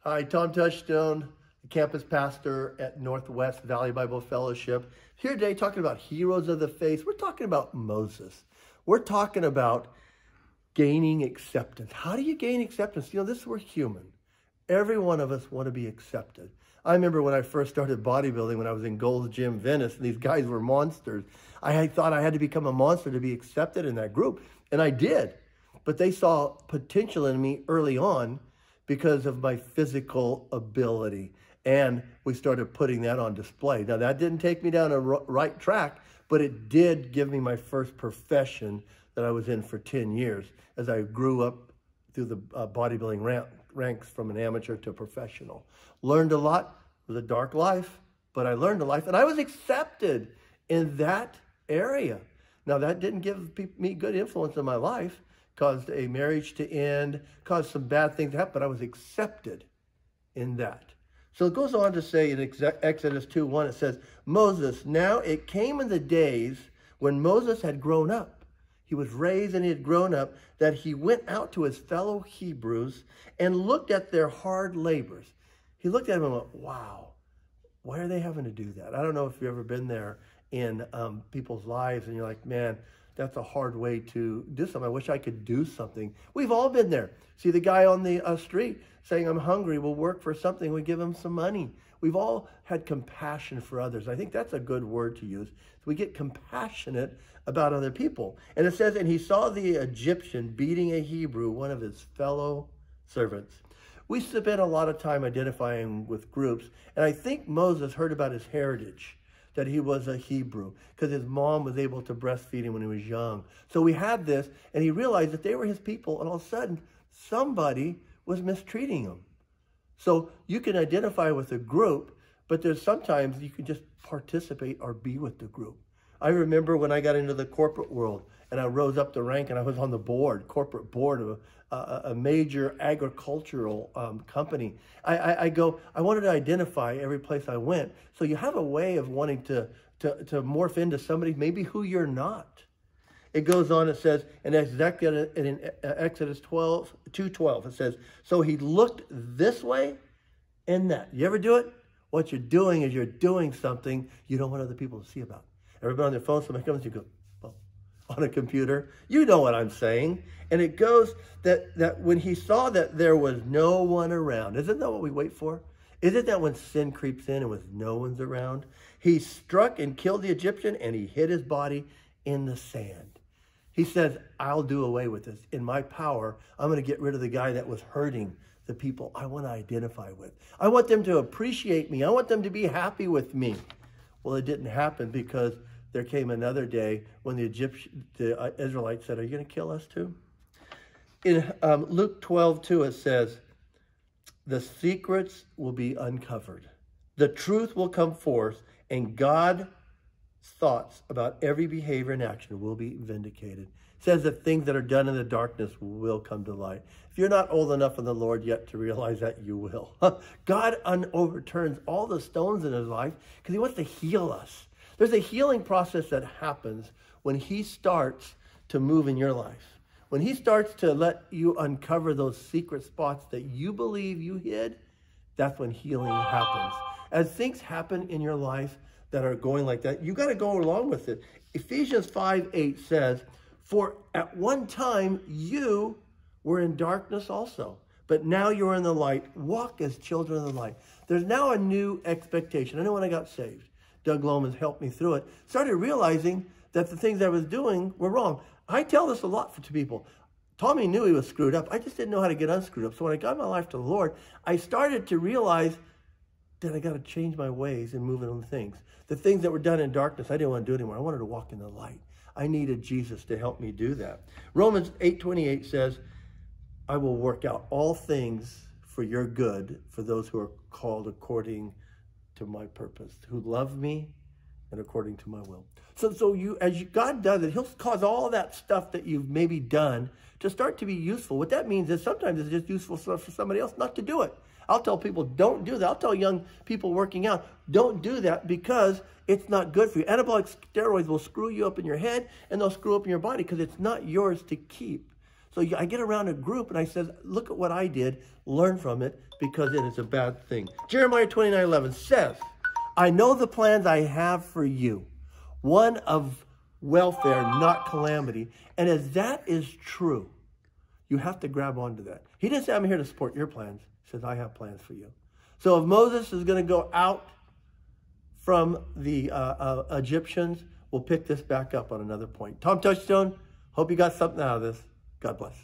Hi, Tom Touchstone, the campus pastor at Northwest Valley Bible Fellowship. Here today talking about heroes of the faith. We're talking about Moses. We're talking about gaining acceptance. How do you gain acceptance? You know, we're human. Every one of us want to be accepted. I remember when I first started bodybuilding, when I was in Gold's Gym, Venice, and these guys were monsters. I thought I had to become a monster to be accepted in that group, and I did. But they saw potential in me early on because of my physical ability. And we started putting that on display. Now, that didn't take me down a right track, but it did give me my first profession that I was in for 10 years as I grew up through the bodybuilding ranks from an amateur to professional. Learned a lot. It was a dark life, but I learned a life, and I was accepted in that area. Now, that didn't give me good influence in my life, caused a marriage to end, caused some bad things to happen, but I was accepted in that. So it goes on to say in Exodus 2:1, it says, Moses, now it came in the days when Moses had grown up. He was raised and he had grown up, that he went out to his fellow Hebrews and looked at their hard labors. He looked at them and went, wow, why are they having to do that? I don't know if you've ever been there in people's lives and you're like, man, that's a hard way to do something. I wish I could do something. We've all been there. See the guy on the street saying, I'm hungry, we'll work for something. We give him some money. We've all had compassion for others. I think that's a good word to use. So we get compassionate about other people. And it says, and he saw the Egyptian beating a Hebrew, one of his fellow servants. We spend a lot of time identifying with groups. And I think Moses heard about his heritage, that he was a Hebrew, because his mom was able to breastfeed him when he was young. So we had this, and he realized that they were his people, and all of a sudden, somebody was mistreating him. So you can identify with a group, but there's sometimes you can just participate or be with the group. I remember when I got into the corporate world, and I rose up the rank, and I was on the corporate board of a major agricultural company. I wanted to identify every place I went. So you have a way of wanting to morph into somebody maybe who you're not. It goes on, it says, in Exodus 2:12, it says, so he looked this way and that. You ever do it? What you're doing is you're doing something you don't want other people to see about. Everybody on their phone, somebody comes, you go, well, on a computer. You know what I'm saying. And it goes that when he saw that there was no one around, isn't that what we wait for? Isn't that when sin creeps in and with no one's around? He struck and killed the Egyptian, and he hid his body in the sand. He says, I'll do away with this. In my power, I'm going to get rid of the guy that was hurting the people I want to identify with. I want them to appreciate me. I want them to be happy with me. Well, it didn't happen because there came another day when the Israelites said, are you going to kill us too? In Luke 12:2, it says, the secrets will be uncovered. The truth will come forth, and God's thoughts about every behavior and action will be vindicated. It says that things that are done in the darkness will come to light. If you're not old enough in the Lord yet to realize that, you will. God overturns all the stones in his life because he wants to heal us. There's a healing process that happens when he starts to move in your life. When he starts to let you uncover those secret spots that you believe you hid, that's when healing happens. As things happen in your life that are going like that, you got to go along with it. Ephesians 5:8 says, for at one time you were in darkness also, but now you're in the light. Walk as children of the light. There's now a new expectation. I know when I got saved, Doug Loman's helped me through it, started realizing that the things I was doing were wrong. I tell this a lot to people. Tommy knew he was screwed up. I just didn't know how to get unscrewed up. So when I got my life to the Lord, I started to realize that I got to change my ways and move on things. The things that were done in darkness, I didn't want to do anymore. I wanted to walk in the light. I needed Jesus to help me do that. Romans 8:28 says, I will work out all things for your good, for those who are called according to my purpose, who love me and according to my will. So God does it, he'll cause all that stuff that you've maybe done to start to be useful. What that means is sometimes it's just useful for somebody else not to do it. I'll tell people, don't do that. I'll tell young people working out, don't do that because it's not good for you. Anabolic steroids will screw you up in your head and they'll screw up in your body because it's not yours to keep. So I get around a group and I said, look at what I did, learn from it, because it is a bad thing. Jeremiah 29:11 says, I know the plans I have for you, one of welfare, not calamity. And as that is true, you have to grab onto that. He didn't say, I'm here to support your plans. He says, I have plans for you. So if Moses is going to go out from the Egyptians, we'll pick this back up on another point. Tom Touchstone, hope you got something out of this. God bless.